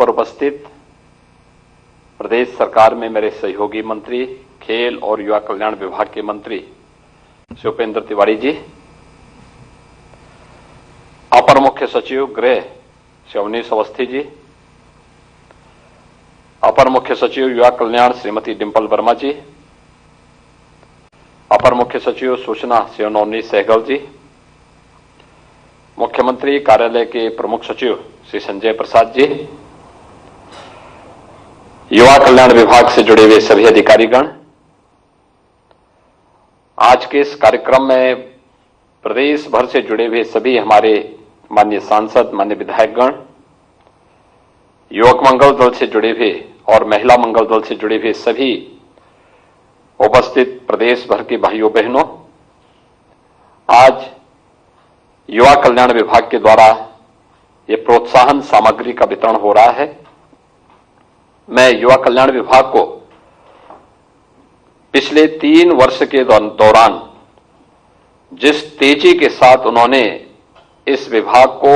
पर उपस्थित प्रदेश सरकार में मेरे सहयोगी मंत्री, खेल और युवा कल्याण विभाग के मंत्री श्री उपेंद्र तिवारी जी, अपर मुख्य सचिव गृह श्री अवनीश अवस्थी जी, अपर मुख्य सचिव युवा कल्याण श्रीमती डिंपल वर्मा जी, अपर मुख्य सचिव सूचना श्री नवनीत सहगल जी, मुख्यमंत्री कार्यालय के प्रमुख सचिव श्री संजय प्रसाद जी, युवा कल्याण विभाग से जुड़े हुए सभी अधिकारीगण, आज के इस कार्यक्रम में प्रदेश भर से जुड़े हुए सभी हमारे माननीय सांसद, माननीय विधायकगण, युवक मंगल दल से जुड़े हुए और महिला मंगल दल से जुड़े हुए सभी उपस्थित प्रदेश भर के भाइयों बहनों, आज युवा कल्याण विभाग के द्वारा ये प्रोत्साहन सामग्री का वितरण हो रहा है। मैं युवा कल्याण विभाग को पिछले 3 वर्ष के दौरान जिस तेजी के साथ उन्होंने इस विभाग को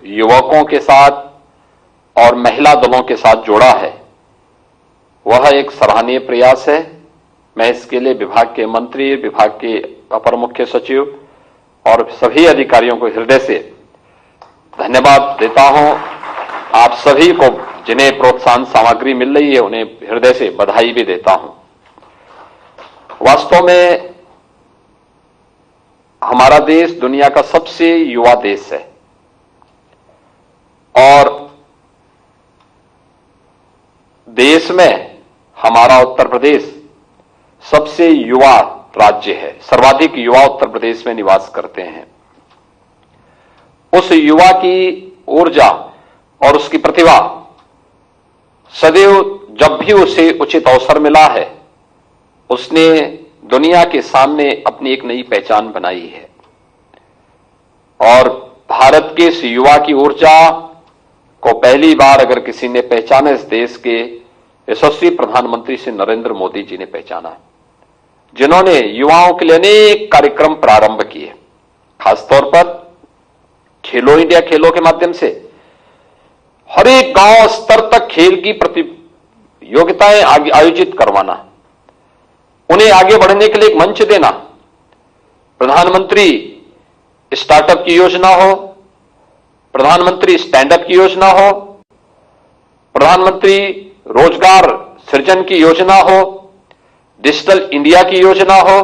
युवकों के साथ और महिला दलों के साथ जोड़ा है, वह एक सराहनीय प्रयास है। मैं इसके लिए विभाग के मंत्री, विभाग के अपर मुख्य सचिव और सभी अधिकारियों को हृदय से धन्यवाद देता हूं। आप सभी को जिन्हें प्रोत्साहन सामग्री मिल रही है, उन्हें हृदय से बधाई भी देता हूं। वास्तव में हमारा देश दुनिया का सबसे युवा देश है और देश में हमारा उत्तर प्रदेश सबसे युवा राज्य है। सर्वाधिक युवा उत्तर प्रदेश में निवास करते हैं। उस युवा की ऊर्जा और उसकी प्रतिभा सदैव जब भी उसे उचित अवसर मिला है, उसने दुनिया के सामने अपनी एक नई पहचान बनाई है। और भारत के इस युवा की ऊर्जा को पहली बार अगर किसी ने पहचाना, इस देश के यशस्वी प्रधानमंत्री श्री नरेंद्र मोदी जी ने पहचाना, जिन्होंने युवाओं के लिए अनेक कार्यक्रम प्रारंभ किए। खासतौर पर खेलो इंडिया खेलों के माध्यम से हर एक गांव स्तर तक खेल की प्रतियोगिताएं आयोजित करवाना, उन्हें आगे बढ़ने के लिए एक मंच देना, प्रधानमंत्री स्टार्टअप की योजना हो, प्रधानमंत्री स्टैंडअप की योजना हो, प्रधानमंत्री रोजगार सृजन की योजना हो, डिजिटल इंडिया की योजना हो,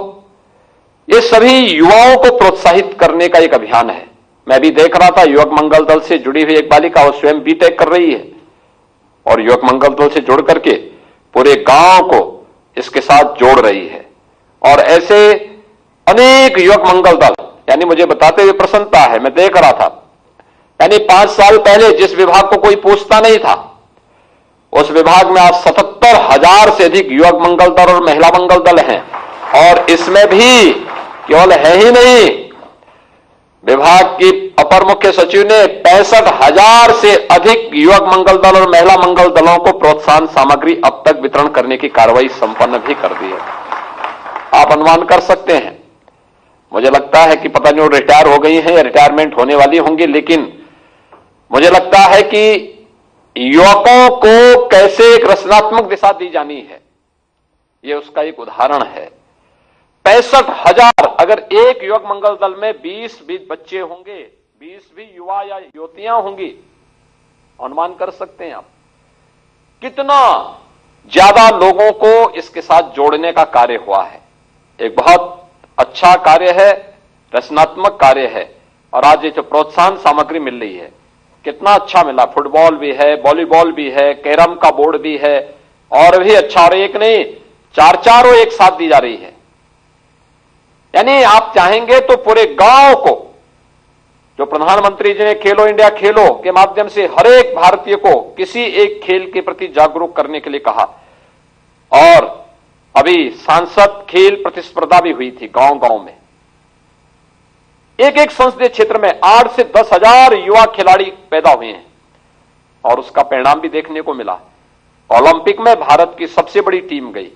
ये सभी युवाओं को प्रोत्साहित करने का एक अभियान है। मैं भी देख रहा था, युवक मंगल दल से जुड़ी हुई एक बालिका, वो स्वयं बीटेक कर रही है और युवक मंगल दल से जुड़ करके पूरे गांव को इसके साथ जोड़ रही है। और ऐसे अनेक युवक मंगल दल, यानी मुझे बताते हुए प्रसन्नता है, मैं देख रहा था, यानी 5 साल पहले जिस विभाग को कोई पूछता नहीं था, उस विभाग में आज 77,000 से अधिक युवक मंगल दल और महिला मंगल दल हैं। और इसमें भी केवल है ही नहीं, विभाग की अपर मुख्य सचिव ने 65,000 से अधिक युवक मंगल दल और महिला मंगल दलों को प्रोत्साहन सामग्री अब तक वितरण करने की कार्रवाई संपन्न भी कर दी है। आप अनुमान कर सकते हैं, मुझे लगता है कि पता नहीं वो रिटायर हो गई हैं या रिटायरमेंट होने वाली होंगी, लेकिन मुझे लगता है कि युवकों को कैसे एक रचनात्मक दिशा दी जानी है, यह उसका एक उदाहरण है। 65,000, अगर एक युवक मंगल दल में 20 बच्चे होंगे, 20 भी युवा या युवतियां होंगी, अनुमान कर सकते हैं आप कितना ज्यादा लोगों को इसके साथ जोड़ने का कार्य हुआ है। एक बहुत अच्छा कार्य है, रचनात्मक कार्य है। और आज ये जो प्रोत्साहन सामग्री मिल रही है, कितना अच्छा मिला। फुटबॉल भी है, वॉलीबॉल भी है, कैरम का बोर्ड भी है, और भी अच्छा। और एक नहीं, 4 एक साथ दी जा रही है। यानी आप चाहेंगे तो पूरे गांव को, जो प्रधानमंत्री जी ने खेलो इंडिया खेलो के माध्यम से हर एक भारतीय को किसी एक खेल के प्रति जागरूक करने के लिए कहा। और अभी सांसद खेल प्रतिस्पर्धा भी हुई थी गांव गांव में। एक संसदीय क्षेत्र में 8 से 10,000 युवा खिलाड़ी पैदा हुए हैं और उसका परिणाम भी देखने को मिला। ओलंपिक में भारत की सबसे बड़ी टीम गई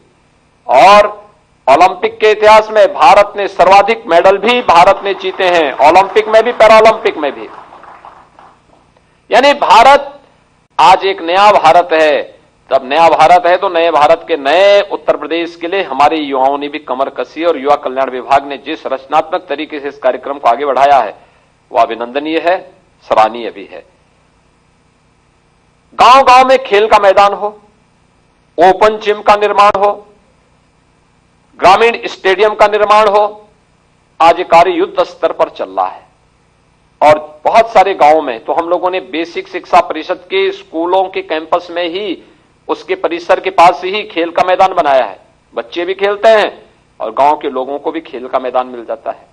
और ओलंपिक के इतिहास में भारत ने सर्वाधिक मेडल भी भारत ने जीते हैं, ओलंपिक में भी, पैरा ओलंपिक में भी। यानी भारत आज एक नया भारत है। तब नया भारत है तो नए भारत के नए उत्तर प्रदेश के लिए हमारे युवाओं ने भी कमर कसी और युवा कल्याण विभाग ने जिस रचनात्मक तरीके से इस कार्यक्रम को आगे बढ़ाया है वह अभिनंदनीय है, सराहनीय भी है। गांव गांव में खेल का मैदान हो, ओपन जिम का निर्माण हो, ग्रामीण स्टेडियम का निर्माण हो, आज कार्य युद्ध स्तर पर चल रहा है। और बहुत सारे गांवों में तो हम लोगों ने बेसिक शिक्षा परिषद के स्कूलों के कैंपस में ही, उसके परिसर के पास ही खेल का मैदान बनाया है। बच्चे भी खेलते हैं और गांव के लोगों को भी खेल का मैदान मिल जाता है।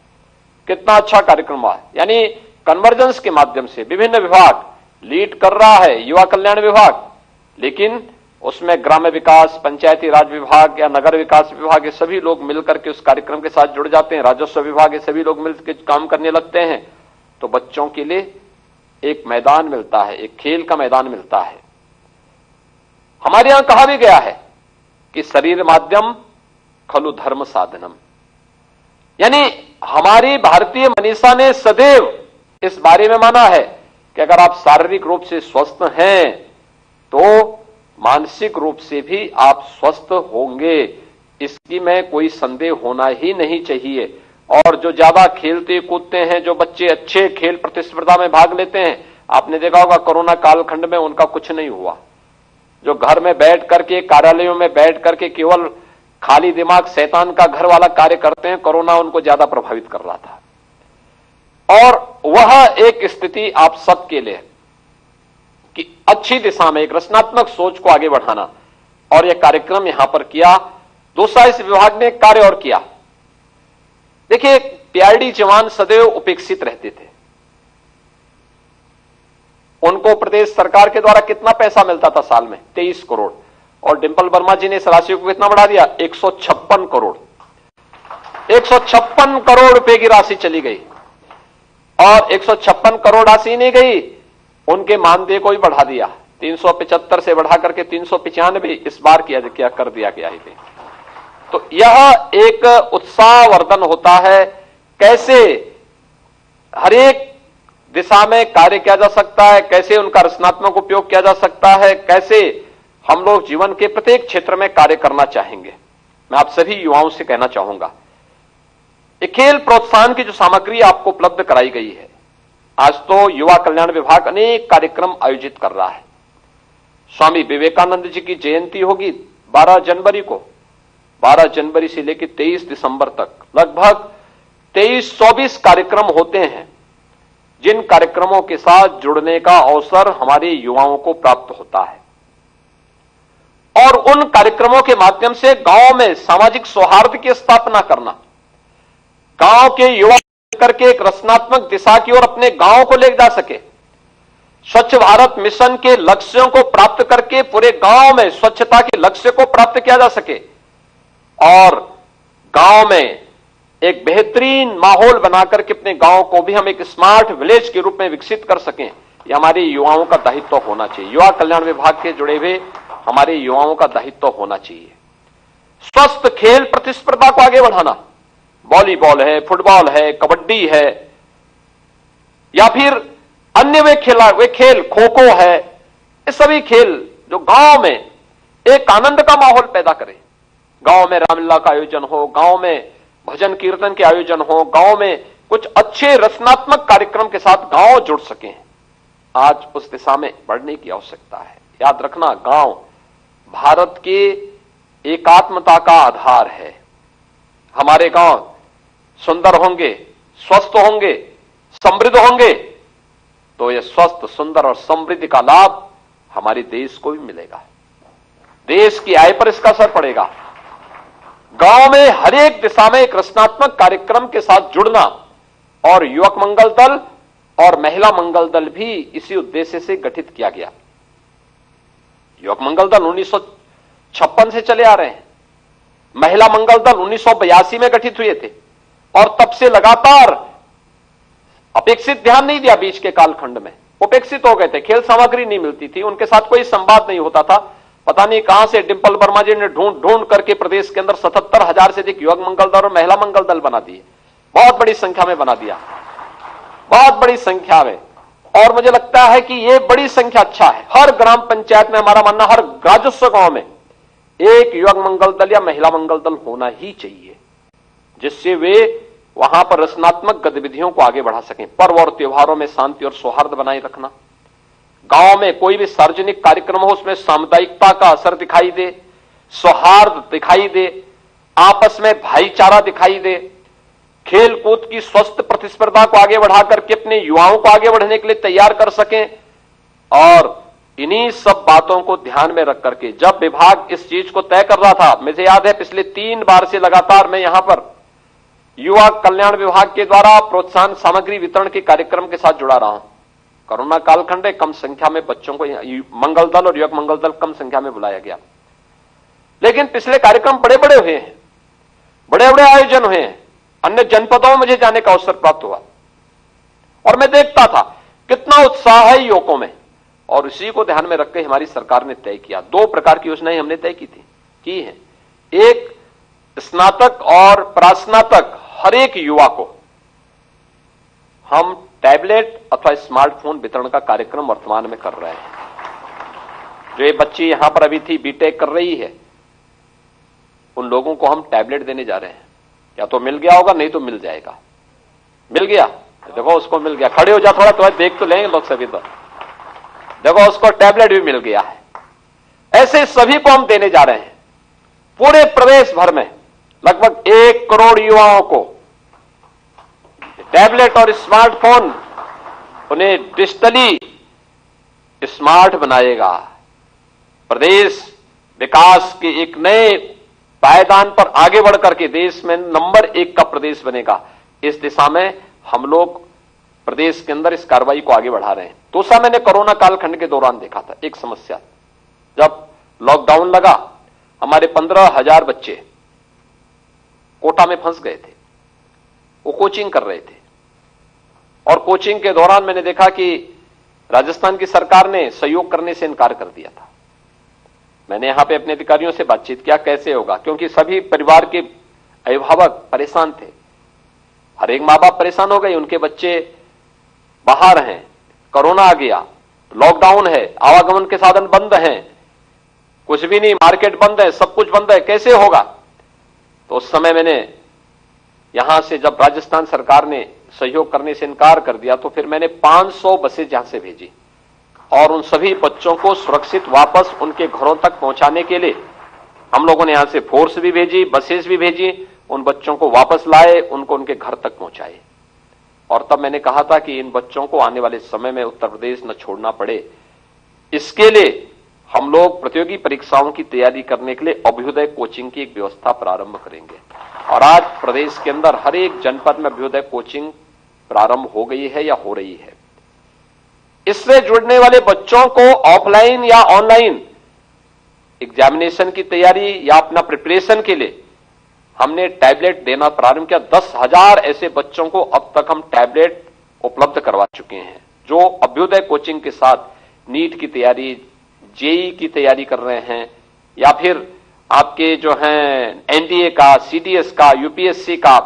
कितना अच्छा कार्यक्रम हुआ है। यानी कन्वर्जेंस के माध्यम से विभिन्न विभाग लीड कर रहा है, युवा कल्याण विभाग, लेकिन उसमें ग्राम्य विकास, पंचायती राज विभाग या नगर विकास विभाग ये सभी लोग मिलकर के उस कार्यक्रम के साथ जुड़ जाते हैं। राजस्व विभाग ये सभी लोग मिलकर काम करने लगते हैं तो बच्चों के लिए एक मैदान मिलता है, एक खेल का मैदान मिलता है। हमारे यहां कहा भी गया है कि शरीर माध्यम खलु धर्म साधनम, यानी हमारी भारतीय मनीषा ने सदैव इस बारे में माना है कि अगर आप शारीरिक रूप से स्वस्थ हैं तो मानसिक रूप से भी आप स्वस्थ होंगे, इसकी में कोई संदेह होना ही नहीं चाहिए। और जो ज्यादा खेलते कूदते हैं, जो बच्चे अच्छे खेल प्रतिस्पर्धा में भाग लेते हैं, आपने देखा होगा कोरोना कालखंड में उनका कुछ नहीं हुआ। जो घर में बैठ करके, कार्यालयों में बैठ करके केवल खाली दिमाग शैतान का घर वाला कार्य करते हैं, कोरोना उनको ज्यादा प्रभावित कर रहा था। और वह एक स्थिति आप सबके लिए कि अच्छी दिशा में एक रचनात्मक सोच को आगे बढ़ाना, और यह कार्यक्रम यहां पर किया। दूसरा, इस विभाग ने कार्य और किया। देखिए, पीआरडी जवान सदैव उपेक्षित रहते थे। उनको प्रदेश सरकार के द्वारा कितना पैसा मिलता था साल में? 23 करोड़। और डिंपल वर्मा जी ने इस राशि को कितना बढ़ा दिया? 156 करोड़। 156 करोड़ रुपए की राशि चली गई। और 156 करोड़ राशि नहीं गई, उनके मानदेय को भी बढ़ा दिया। 375 से बढ़ा करके 395 इस बार किया कर दिया गया है। तो यह एक उत्साहवर्धन होता है, कैसे हर एक दिशा में कार्य किया जा सकता है, कैसे उनका रचनात्मक उपयोग किया जा सकता है, कैसे हम लोग जीवन के प्रत्येक क्षेत्र में कार्य करना चाहेंगे। मैं आप सभी युवाओं से कहना चाहूंगा, ये खेल प्रोत्साहन की जो सामग्री आपको उपलब्ध कराई गई है, आज तो युवा कल्याण विभाग अनेक कार्यक्रम आयोजित कर रहा है। स्वामी विवेकानंद जी की जयंती होगी 12 जनवरी को। 12 जनवरी से लेकर 23 दिसंबर तक लगभग 23-24 कार्यक्रम होते हैं, जिन कार्यक्रमों के साथ जुड़ने का अवसर हमारे युवाओं को प्राप्त होता है। और उन कार्यक्रमों के माध्यम से गांव में सामाजिक सौहार्द की स्थापना करना, गांव के युवा करके एक रचनात्मक दिशा की ओर अपने गांव को ले जा सके, स्वच्छ भारत मिशन के लक्ष्यों को प्राप्त करके पूरे गांव में स्वच्छता के लक्ष्य को प्राप्त किया जा सके, और गांव में एक बेहतरीन माहौल बनाकर के अपने गांव को भी हम एक स्मार्ट विलेज के रूप में विकसित कर सकें, यह हमारे युवाओं का दायित्व होना चाहिए। युवा कल्याण विभाग के जुड़े हुए हमारे युवाओं का दायित्व होना चाहिए। स्वस्थ खेल प्रतिस्पर्धा को आगे बढ़ाना, वॉलीबॉल है, फुटबॉल है, कबड्डी है, या फिर अन्य वे खेल खो खो है, ये सभी खेल जो गांव में एक आनंद का माहौल पैदा करें। गांव में रामलीला का आयोजन हो, गांव में भजन कीर्तन के आयोजन हो, गांव में कुछ अच्छे रचनात्मक कार्यक्रम के साथ गांव जुड़ सकें। आज उस दिशा में बढ़ने की आवश्यकता है। याद रखना, गांव भारत के एकात्मता का आधार है। हमारे गांव सुंदर होंगे, स्वस्थ होंगे, समृद्ध होंगे, तो यह स्वस्थ, सुंदर और समृद्धि का लाभ हमारे देश को भी मिलेगा। देश की आय पर इसका असर पड़ेगा। गांव में हर एक दिशा में एक रचनात्मक कार्यक्रम के साथ जुड़ना, और युवक मंगल दल और महिला मंगल दल भी इसी उद्देश्य से गठित किया गया। युवक मंगल दल 1956 से चले आ रहे हैं, महिला मंगल दल 1982 में गठित हुए थे, और तब से लगातार अपेक्षित ध्यान नहीं दिया। बीच के कालखंड में उपेक्षित हो गए थे, खेल सामग्री नहीं मिलती थी, उनके साथ कोई संवाद नहीं होता था। पता नहीं कहां से डिंपल वर्मा जी ने ढूंढ करके प्रदेश के अंदर 77,000 से अधिक युवक मंगल दल और महिला मंगल दल बना दिए। बहुत बड़ी संख्या में बना दिया, बहुत बड़ी संख्या में। और मुझे लगता है कि यह बड़ी संख्या अच्छा है। हर ग्राम पंचायत में हमारा मानना, हर राजस्व गांव में एक युवक मंगल दल या महिला मंगल दल होना ही चाहिए, जिससे वे वहां पर रचनात्मक गतिविधियों को आगे बढ़ा सकें। पर्व और त्योहारों में शांति और सौहार्द बनाए रखना, गांव में कोई भी सार्वजनिक कार्यक्रम हो उसमें सामुदायिकता का असर दिखाई दे, सौहार्द दिखाई दे, आपस में भाईचारा दिखाई दे, खेल कूद की स्वस्थ प्रतिस्पर्धा को आगे बढ़ा करके अपने युवाओं को आगे बढ़ने के लिए तैयार कर सकें। और इन्हीं सब बातों को ध्यान में रख करके जब विभाग इस चीज को तय कर रहा था, मुझे याद है पिछले 3 बार से लगातार मैं यहां पर युवा कल्याण विभाग के द्वारा प्रोत्साहन सामग्री वितरण के कार्यक्रम के साथ जुड़ा रहा हूं। कोरोना कालखंड है, कम संख्या में बच्चों को मंगल दल और युवक मंगल दल कम संख्या में बुलाया गया, लेकिन पिछले कार्यक्रम बड़े बड़े हुए हैं, बड़े बड़े आयोजन हुए हैं। अन्य जनपदों में मुझे जाने का अवसर प्राप्त हुआ और मैं देखता था कितना उत्साह है युवकों में, और इसी को ध्यान में रखकर हमारी सरकार ने तय किया। 2 प्रकार की योजनाएं हमने तय की हैं। एक, स्नातक और प्रास्नातक हर एक युवा को हम टैबलेट अथवा स्मार्टफोन वितरण का कार्यक्रम वर्तमान में कर रहे हैं। जो ये बच्ची यहां पर अभी थी, बीटेक कर रही है, उन लोगों को हम टैबलेट देने जा रहे हैं। या तो मिल गया होगा, नहीं तो मिल जाएगा। मिल गया, देखो उसको मिल गया। खड़े हो जा थोड़ा, तो देख तो लेंगे लोग सभी। तो देखो उसको टैबलेट भी मिल गया है। ऐसे सभी को हम देने जा रहे हैं। पूरे प्रदेश भर में लगभग 1 करोड़ युवाओं को टैबलेट और स्मार्टफोन उन्हें डिजिटली स्मार्ट बनाएगा। प्रदेश विकास के एक नए पायदान पर आगे बढ़कर के देश में नंबर 1 का प्रदेश बनेगा। इस दिशा में हम लोग प्रदेश के अंदर इस कार्रवाई को आगे बढ़ा रहे हैं। दूसरा, मैंने कोरोना कालखंड के दौरान देखा था एक समस्या। जब लॉकडाउन लगा, हमारे 15,000 बच्चे कोटा में फंस गए थे। वो कोचिंग कर रहे थे और कोचिंग के दौरान मैंने देखा कि राजस्थान की सरकार ने सहयोग करने से इनकार कर दिया था। मैंने यहां पे अपने अधिकारियों से बातचीत किया, कैसे होगा, क्योंकि सभी परिवार के अभिभावक परेशान थे। हर एक मां बाप परेशान हो गए, उनके बच्चे बाहर हैं, कोरोना आ गया, लॉकडाउन है, आवागमन के साधन बंद हैं, कुछ भी नहीं, मार्केट बंद है, सब कुछ बंद है, कैसे होगा। तो उस समय मैंने यहां से, जब राजस्थान सरकार ने सहयोग करने से इनकार कर दिया, तो फिर मैंने 500 बसें यहां से भेजी और उन सभी बच्चों को सुरक्षित वापस उनके घरों तक पहुंचाने के लिए हम लोगों ने यहां से फोर्स भी भेजी, बसेस भी भेजी, उन बच्चों को वापस लाए, उनको उनके घर तक पहुंचाए। और तब मैंने कहा था कि इन बच्चों को आने वाले समय में उत्तर प्रदेश न छोड़ना पड़े, इसके लिए हम लोग प्रतियोगी परीक्षाओं की तैयारी करने के लिए अभ्युदय कोचिंग की एक व्यवस्था प्रारंभ करेंगे। और आज प्रदेश के अंदर हर एक जनपद में अभ्युदय कोचिंग प्रारंभ हो गई है या हो रही है। इससे जुड़ने वाले बच्चों को ऑफलाइन या ऑनलाइन एग्जामिनेशन की तैयारी या अपना प्रिपरेशन के लिए हमने टैबलेट देना प्रारंभ किया। 10,000 ऐसे बच्चों को अब तक हम टैबलेट उपलब्ध करवा चुके हैं, जो अभ्युदय कोचिंग के साथ नीट की तैयारी, जेईई की तैयारी कर रहे हैं, या फिर आपके जो हैं एनडीए का, सीडीएस का, यूपीएससी का,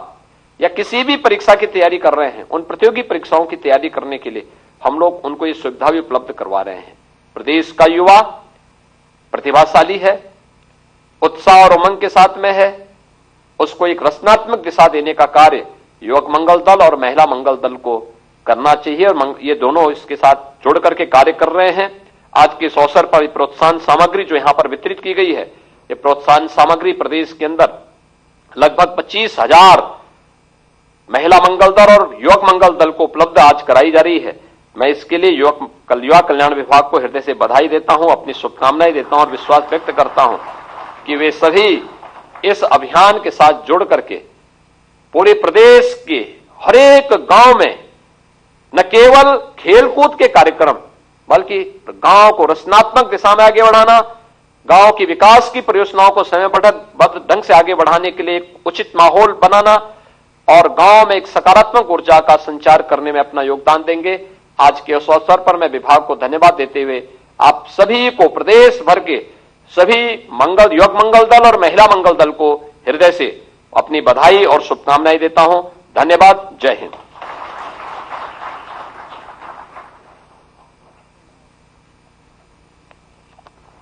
या किसी भी परीक्षा की तैयारी कर रहे हैं। उन प्रतियोगी परीक्षाओं की तैयारी करने के लिए हम लोग उनको ये सुविधा भी उपलब्ध करवा रहे हैं। प्रदेश का युवा प्रतिभाशाली है, उत्साह और उमंग के साथ में है, उसको एक रचनात्मक दिशा देने का कार्य युवक मंगल दल और महिला मंगल दल को करना चाहिए, और ये दोनों इसके साथ जुड़ करके कार्य कर रहे हैं। आज के इस अवसर पर प्रोत्साहन सामग्री जो यहां पर वितरित की गई है, ये प्रोत्साहन सामग्री प्रदेश के अंदर लगभग 25,000 महिला मंगल दल और युवक मंगल दल को उपलब्ध आज कराई जा रही है। मैं इसके लिए युवा कल्याण विभाग को हृदय से बधाई देता हूं, अपनी शुभकामनाएं देता हूं और विश्वास व्यक्त करता हूं कि वे सभी इस अभियान के साथ जुड़ करके पूरे प्रदेश के हर एक गांव में न केवल खेलकूद के कार्यक्रम, बल्कि गांव को रचनात्मक दिशा में आगे बढ़ाना, गांव की विकास की परियोजनाओं को समयबद्ध ढंग से आगे बढ़ाने के लिए एक उचित माहौल बनाना और गांव में एक सकारात्मक ऊर्जा का संचार करने में अपना योगदान देंगे। आज के इस अवसर पर मैं विभाग को धन्यवाद देते हुए आप सभी को, प्रदेश भर के सभी युवक मंगल दल और महिला मंगल दल को हृदय से अपनी बधाई और शुभकामनाएं देता हूं। धन्यवाद। जय हिंद।